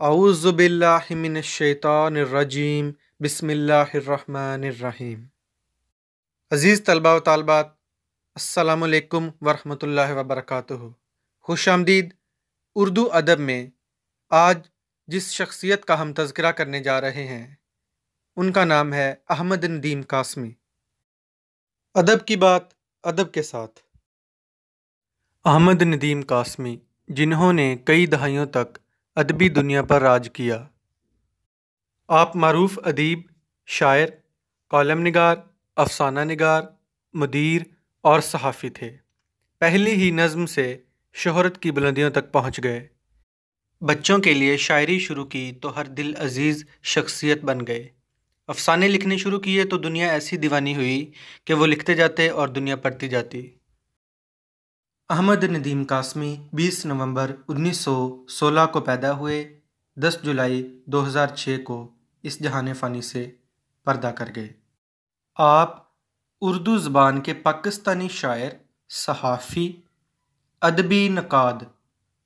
اعوذ باللہ من الشیطان الرجیم بسم اللہ الرحمن الرحیم۔ عزیز طلباء و طالبات، السلام علیکم ورحمۃ اللہ وبرکاتہ۔ خوش آمدید۔ اردو ادب میں آج جس شخصیت کا ہم تذکرہ کرنے جا رہے ہیں ان کا نام ہے احمد ندیم قاسمی۔ ادب کی بات ادب کے ساتھ۔ احمد ندیم قاسمی، جنہوں نے کئی دہائیوں تک ادبی دنیا پر راج کیا۔ آپ معروف ادیب، شاعر، کالم نگار، افسانہ نگار، مدیر اور صحافی تھے۔ پہلی ہی نظم سے شہرت کی بلندیوں تک پہنچ گئے۔ بچوں کے لیے شاعری شروع کی تو ہر دل عزیز شخصیت بن گئے۔ افسانے لکھنے شروع کیے تو دنیا ایسی دیوانی ہوئی کہ وہ لکھتے جاتے اور دنیا پڑھتی جاتی۔ احمد ندیم قاسمی 20 نومبر 1916 کو پیدا ہوئے، 10 جولائی 2006 کو اس جہان فانی سے پردہ کر گئے۔ آپ اردو زبان کے پاکستانی شاعر، صحافی، ادبی نقاد،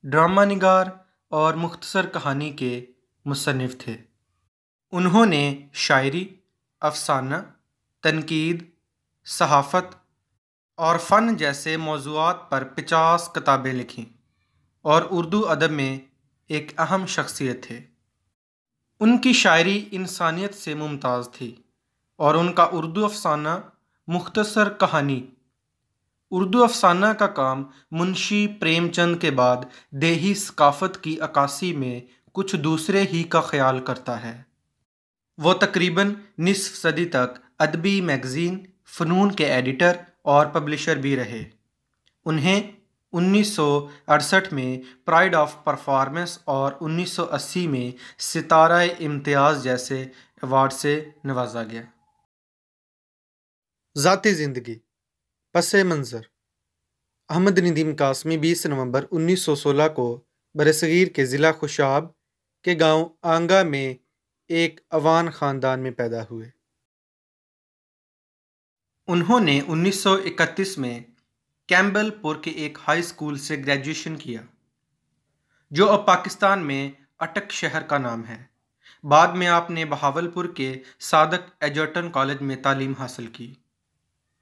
ڈرامہ نگار اور مختصر کہانی کے مصنف تھے۔ انہوں نے شاعری، افسانہ، تنقید، صحافت اور فن جیسے موضوعات پر 50 کتابیں لکھیں اور اردو ادب میں ایک اہم شخصیت تھے۔ ان کی شاعری انسانیت سے ممتاز تھی اور ان کا اردو افسانہ مختصر کہانی۔ اردو افسانہ کا کام منشی پریم چند کے بعد دیہی ثقافت کی عکاسی میں کچھ دوسرے ہی کا خیال کرتا ہے۔ وہ تقریباً نصف صدی تک ادبی میگزین فنون کے ایڈیٹر اور پبلشر بھی رہے۔ انہیں 1968 میں پرائڈ آف پرفارمنس اور 1980 میں ستارہ امتیاز جیسے ایوارڈ سے نوازا گیا۔ ذاتی زندگی، پس منظر۔ احمد ندیم قاسمی 20 نومبر 1916 کو برصغیر کے ضلع خوشاب کے گاؤں آنگا میں ایک اوان خاندان میں پیدا ہوئے۔ انہوں نے 1931 میں کیمبل پور کے ایک ہائی اسکول سے گریجویشن کیا، جو اب پاکستان میں اٹک شہر کا نام ہے۔ بعد میں آپ نے بہاولپور کے صادق ایجرٹن کالج میں تعلیم حاصل کی۔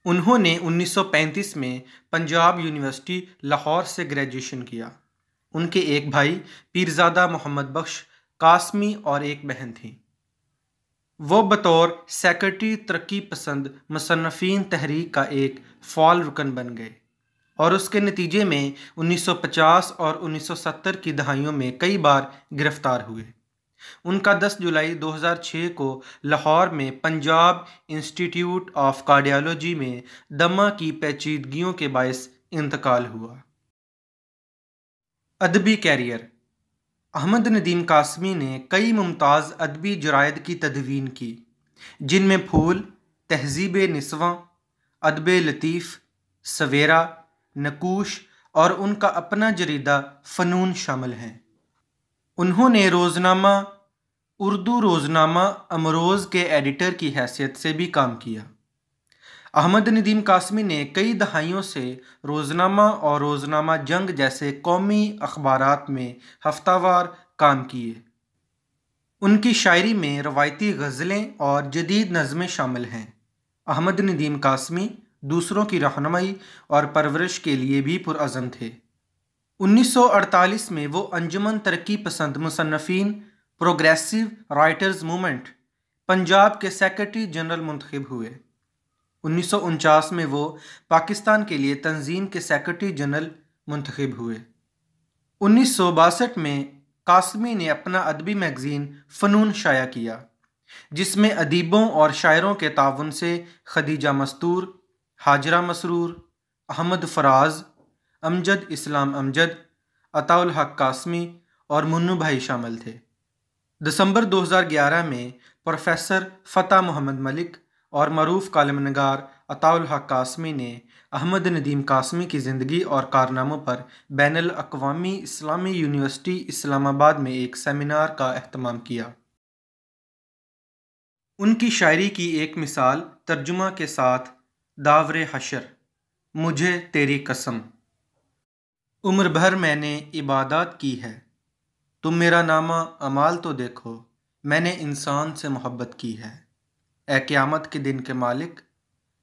انہوں نے 1935 میں پنجاب یونیورسٹی لاہور سے گریجویشن کیا۔ ان کے ایک بھائی پیرزادہ محمد بخش قاسمی اور ایک بہن تھیں۔ وہ بطور سیکرٹری ترقی پسند مصنفین تحریک کا ایک فعال رکن بن گئے اور اس کے نتیجے میں 1950 اور 1970 کی دہائیوں میں کئی بار گرفتار ہوئے۔ ان کا 10 جولائی 2006 کو لاہور میں پنجاب انسٹی ٹیوٹ آف کارڈیالوجی میں دمہ کی پیچیدگیوں کے باعث انتقال ہوا۔ ادبی کیریئر۔ احمد ندیم قاسمی نے کئی ممتاز ادبی جرائد کی تدوین کی، جن میں پھول، تہذیب نسواں، ادب لطیف، سویرا، نقوش اور ان کا اپنا جریدہ فنون شامل ہیں۔ انہوں نے روزنامہ اردو روزنامہ امروز کے ایڈیٹر کی حیثیت سے بھی کام کیا۔ احمد ندیم قاسمی نے کئی دہائیوں سے روزنامہ اور روزنامہ جنگ جیسے قومی اخبارات میں ہفتہ وار کام کیے۔ ان کی شاعری میں روایتی غزلیں اور جدید نظمیں شامل ہیں۔ احمد ندیم قاسمی دوسروں کی رہنمائی اور پرورش کے لیے بھی پرعزم تھے۔ 1948 میں وہ انجمن ترقی پسند مصنفین پروگریسو رائٹرز موومنٹ پنجاب کے سیکرٹری جنرل منتخب ہوئے۔ 1949 میں وہ پاکستان کے لیے تنظیم کے سیکرٹری جنرل منتخب ہوئے۔ 1962 میں قاسمی نے اپنا ادبی میگزین فنون شائع کیا، جس میں ادیبوں اور شاعروں کے تعاون سے خدیجہ مستور، ہاجرہ مسرور، احمد فراز، امجد اسلام امجد، عطا الحق قاسمی اور منو بھائی شامل تھے۔ دسمبر 2011 میں پروفیسر فتح محمد ملک اور معروف کالم نگار عطا الحق قاسمی نے احمد ندیم قاسمی کی زندگی اور کارناموں پر بین الاقوامی اسلامی یونیورسٹی اسلام آباد میں ایک سیمینار کا اہتمام کیا۔ ان کی شاعری کی ایک مثال ترجمہ کے ساتھ داور حشر، مجھے تیری قسم، عمر بھر میں نے عبادات کی ہے، تم میرا نامہ اعمال تو دیکھو، میں نے انسان سے محبت کی ہے۔ اے قیامت کے دن کے مالک،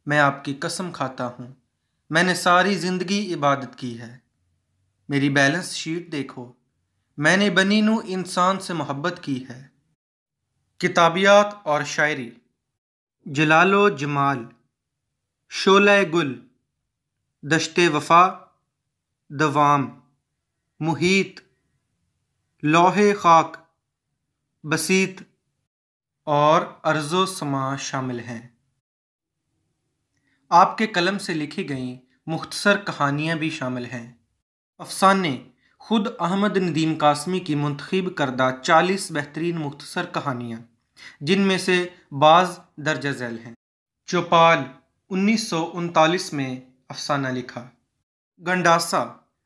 میں آپ کی قسم کھاتا ہوں، میں نے ساری زندگی عبادت کی ہے۔ میری بیلنس شیٹ دیکھو، میں نے بنی نوع انسان سے محبت کی ہے۔ کتابیات اور شاعری: جلال و جمال، شعلہ گل، دشت وفا، دوام، محیط، لوح خاک، بسیط اور ارض و سما شامل ہیں۔ آپ کے قلم سے لکھی گئیں مختصر کہانیاں بھی شامل ہیں۔ افسانے: خود احمد ندیم قاسمی کی منتخب کردہ 40 بہترین مختصر کہانیاں، جن میں سے بعض درج ذیل ہیں۔ چوپال 1939 میں افسانہ لکھا۔ گنڈاسا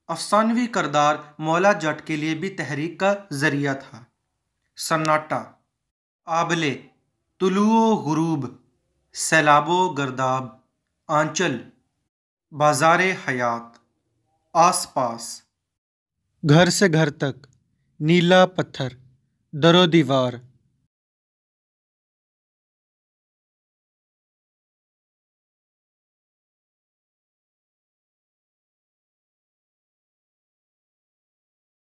افسانوی کردار مولا جٹ کے لیے بھی تحریک کا ذریعہ تھا۔ سناٹا: آبلے، طلوع و غروب، سیلاب و گرداب، آنچل، بازار حیات، آس پاس، گھر سے گھر تک، نیلا پتھر، در و دیوار،